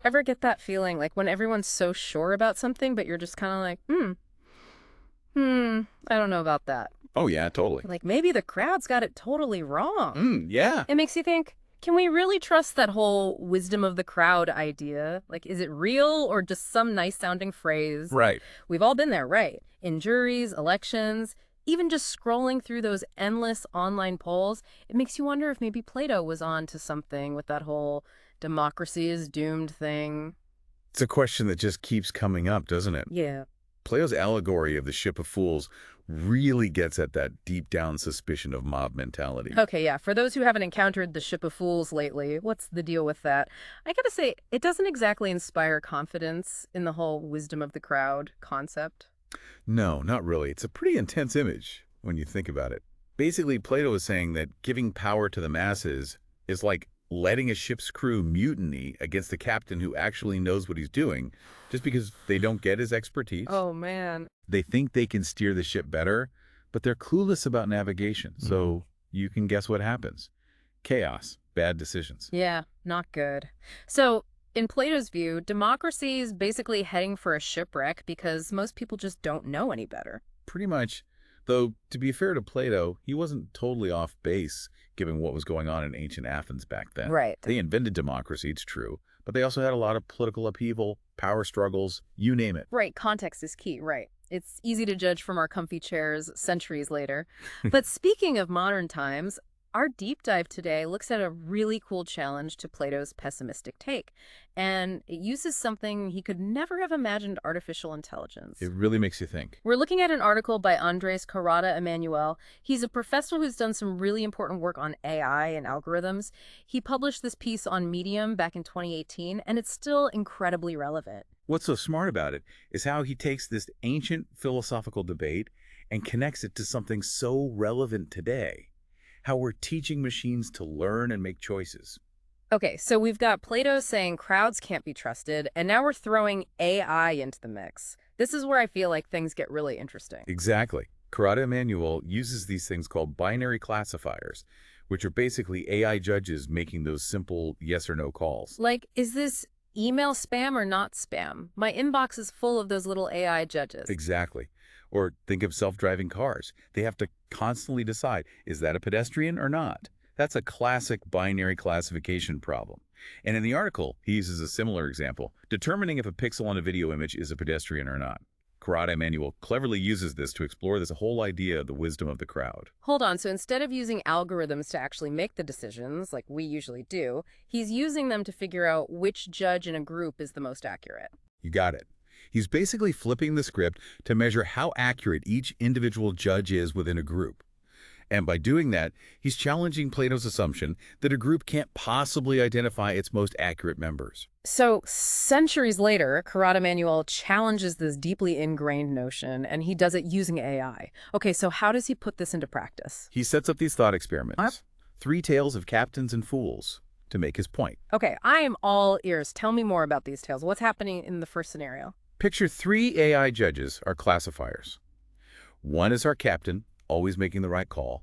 Ever get that feeling like when everyone's so sure about something, but you're just kind of like, I don't know about that. Oh, yeah, totally. Like maybe the crowd's got it totally wrong. Yeah. It makes you think, can we really trust that whole wisdom of the crowd idea? Like, is it real or just some nice sounding phrase? Right. We've all been there, right? In juries, elections, even just scrolling through those endless online polls, it makes you wonder if maybe Plato was on to something with that whole democracy is doomed thing. It's a question that just keeps coming up, doesn't it? Yeah. Plato's allegory of the ship of fools really gets at that deep down suspicion of mob mentality. Okay, yeah. For those who haven't encountered the ship of fools lately, what's the deal with that? I gotta say, it doesn't exactly inspire confidence in the whole wisdom of the crowd concept. No, not really. It's a pretty intense image when you think about it. Basically, Plato is saying that giving power to the masses is like letting a ship's crew mutiny against the captain who actually knows what he's doing just because they don't get his expertise. Oh, man. They think they can steer the ship better, but they're clueless about navigation. So you can guess what happens. Chaos, bad decisions. Yeah, not good. So, in Plato's view, democracy is basically heading for a shipwreck because most people just don't know any better. Pretty much. Though, to be fair to Plato, he wasn't totally off base given what was going on in ancient Athens back then. Right. They invented democracy, it's true, but they also had a lot of political upheaval, power struggles, you name it. Right, context is key, right. It's easy to judge from our comfy chairs centuries later. But speaking of modern times, our deep dive today looks at a really cool challenge to Plato's pessimistic take, and it uses something he could never have imagined: artificial intelligence. It really makes you think. We're looking at an article by Andres Corrada-Emmanuel. He's a professor who's done some really important work on AI and algorithms. He published this piece on Medium back in 2018, and it's still incredibly relevant. What's so smart about it is how he takes this ancient philosophical debate and connects it to something so relevant today. How we're teaching machines to learn and make choices. Okay, so we've got Plato saying crowds can't be trusted, and now we're throwing AI into the mix. This is where I feel like things get really interesting. Exactly. Corrada-Emmanuel uses these things called binary classifiers, which are basically AI judges making those simple yes or no calls. Like, is this email spam or not spam? My inbox is full of those little AI judges. Exactly. Or think of self-driving cars. They have to constantly decide, is that a pedestrian or not? That's a classic binary classification problem. And in the article, he uses a similar example, determining if a pixel on a video image is a pedestrian or not. Corrada-Emmanuel cleverly uses this to explore this whole idea of the wisdom of the crowd. Hold on, so instead of using algorithms to actually make the decisions, like we usually do, he's using them to figure out which judge in a group is the most accurate. You got it. He's basically flipping the script to measure how accurate each individual judge is within a group. And by doing that, he's challenging Plato's assumption that a group can't possibly identify its most accurate members. So, centuries later, Corrada-Emmanuel challenges this deeply ingrained notion, and he does it using AI. Okay, so how does he put this into practice? He sets up these thought experiments, Huh? 3 tales of captains and fools, to make his point. Okay, I am all ears. Tell me more about these tales. What's happening in the first scenario? Picture 3 AI judges are classifiers. One is our captain, always making the right call,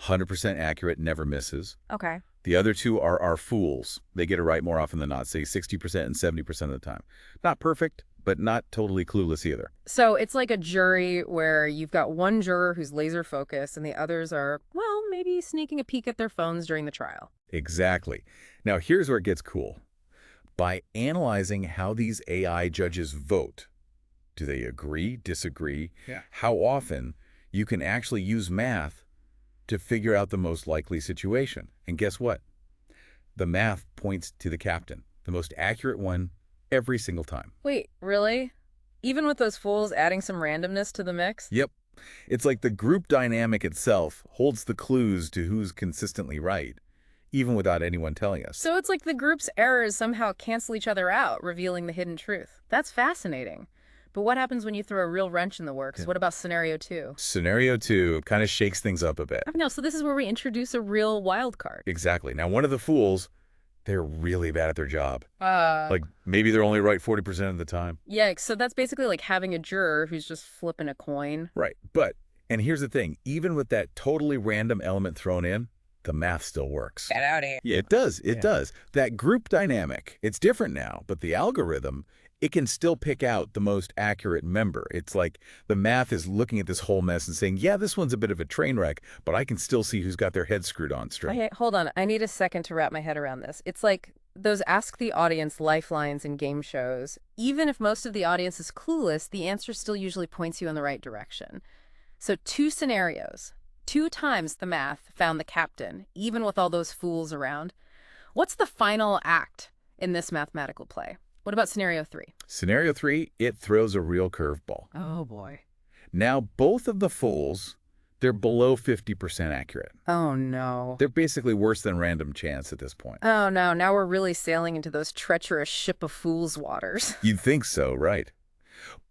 100% accurate, never misses. Okay. The other 2 are our fools. They get it right more often than not, say 60% and 70% of the time. Not perfect, but not totally clueless either. So it's like a jury where you've got one juror who's laser focused and the others are, well, maybe sneaking a peek at their phones during the trial. Exactly. Now here's where it gets cool. By analyzing how these AI judges vote, do they agree, disagree? Yeah. How often you can actually use math to figure out the most likely situation. And guess what? The math points to the captain, the most accurate one every single time. Wait, really? Even with those fools adding some randomness to the mix? Yep. It's like the group dynamic itself holds the clues to who's consistently right, even without anyone telling us. So it's like the group's errors somehow cancel each other out, revealing the hidden truth. That's fascinating. But what happens when you throw a real wrench in the works? Yeah. What about scenario 2? Scenario 2 kind of shakes things up a bit. No, so this is where we introduce a real wild card. Exactly. Now, one of the fools, they're really bad at their job. Like, Like, maybe they're only right 40% of the time. yeah, so that's basically like having a juror who's just flipping a coin. Right. But, and here's the thing, even with that totally random element thrown in, the math still works. Get out of here. Yeah, it does. It Yeah. does. That group dynamic, it's different now, but the algorithm, it can still pick out the most accurate member. It's like the math is looking at this whole mess and saying, yeah, this one's a bit of a train wreck, but I can still see who's got their head screwed on straight. Okay, hold on. I need a second to wrap my head around this. It's like those ask the audience lifelines in game shows. Even if most of the audience is clueless, the answer still usually points you in the right direction. So 2 scenarios. 2 times the math found the captain, even with all those fools around. What's the final act in this mathematical play? What about scenario 3? Scenario 3, it throws a real curveball. Oh, boy. Now, both of the fools, they're below 50% accurate. Oh, no. They're basically worse than random chance at this point. Oh, no. Now we're really sailing into those treacherous ship of fools waters. You'd think so, right?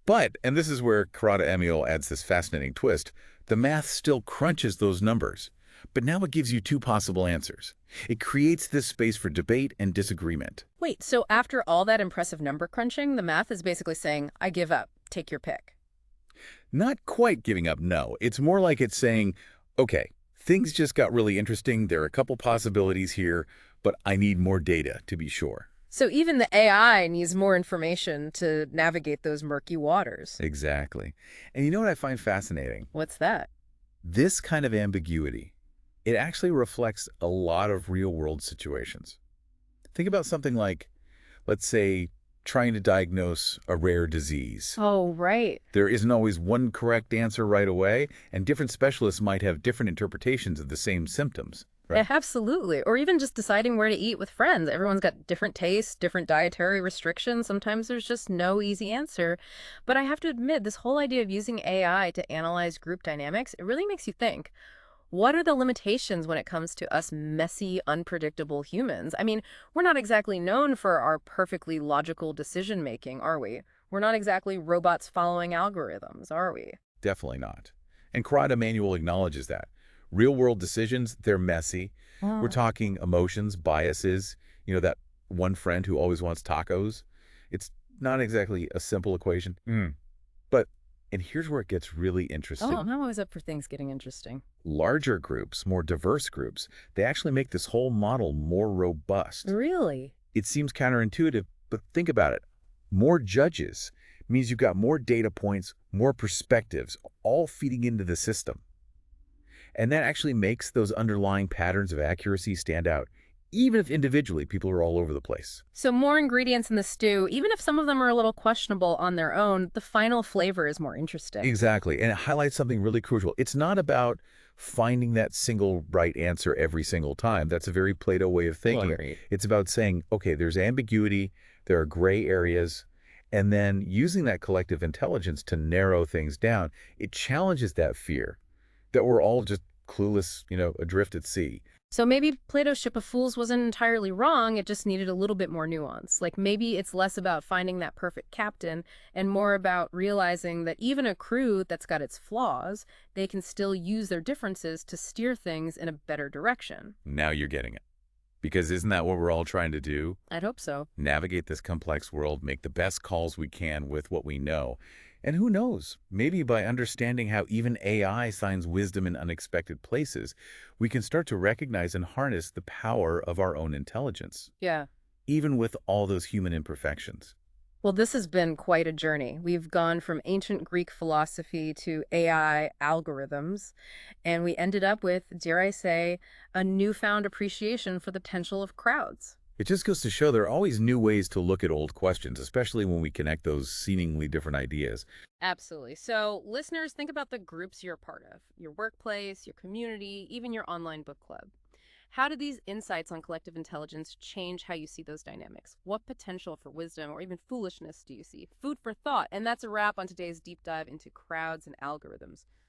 But, and this is where Corrada-Emmanuel adds this fascinating twist, the math still crunches those numbers. But now it gives you 2 possible answers. It creates this space for debate and disagreement. Wait, so after all that impressive number crunching, the math is basically saying, I give up. Take your pick. Not quite giving up, no. It's more like it's saying, okay, things just got really interesting. There are a couple possibilities here, but I need more data to be sure. So even the AI needs more information to navigate those murky waters. Exactly. And you know what I find fascinating? What's that? This kind of ambiguity, it actually reflects a lot of real-world situations. Think about something like, let's say, trying to diagnose a rare disease. Oh, right. There isn't always one correct answer right away, and different specialists might have different interpretations of the same symptoms. Right? Absolutely. Or even just deciding where to eat with friends. Everyone's got different tastes, different dietary restrictions. Sometimes there's just no easy answer. But I have to admit, this whole idea of using AI to analyze group dynamics, it really makes you think. What are the limitations when it comes to us messy, unpredictable humans? I mean, we're not exactly known for our perfectly logical decision-making, are we? We're not exactly robots following algorithms, are we? Definitely not. And Corrada-Emmanuel acknowledges that. Real-world decisions, they're messy. We're talking emotions, biases, that one friend who always wants tacos. It's not exactly a simple equation. But, and here's where it gets really interesting. Oh, I'm always up for things getting interesting. Larger groups, more diverse groups, they actually make this whole model more robust. Really? It seems counterintuitive, but think about it. More judges means you've got more data points, more perspectives, all feeding into the system. And that actually makes those underlying patterns of accuracy stand out, even if individually people are all over the place. So more ingredients in the stew, even if some of them are a little questionable on their own, the final flavor is more interesting. Exactly. And it highlights something really crucial. It's not about finding that single right answer every single time. That's a very Plato way of thinking. Agreed. It's about saying, okay, there's ambiguity, there are gray areas, and then using that collective intelligence to narrow things down. It challenges that fear that we're all just clueless, adrift at sea. So maybe Plato's Ship of Fools wasn't entirely wrong, it just needed a little bit more nuance. Like maybe it's less about finding that perfect captain and more about realizing that even a crew that's got its flaws, they can still use their differences to steer things in a better direction. Now you're getting it. Because isn't that what we're all trying to do? I'd hope so. Navigate this complex world, make the best calls we can with what we know. And who knows, maybe by understanding how even AI finds wisdom in unexpected places, we can start to recognize and harness the power of our own intelligence, Yeah. even with all those human imperfections. Well, this has been quite a journey. We've gone from ancient Greek philosophy to AI algorithms, and we ended up with, dare I say, a newfound appreciation for the potential of crowds. It just goes to show there are always new ways to look at old questions, especially when we connect those seemingly different ideas. Absolutely. So, listeners, think about the groups you're a part of, your workplace, your community, even your online book club. How do these insights on collective intelligence change how you see those dynamics? What potential for wisdom or even foolishness do you see? Food for thought. And that's a wrap on today's deep dive into crowds and algorithms.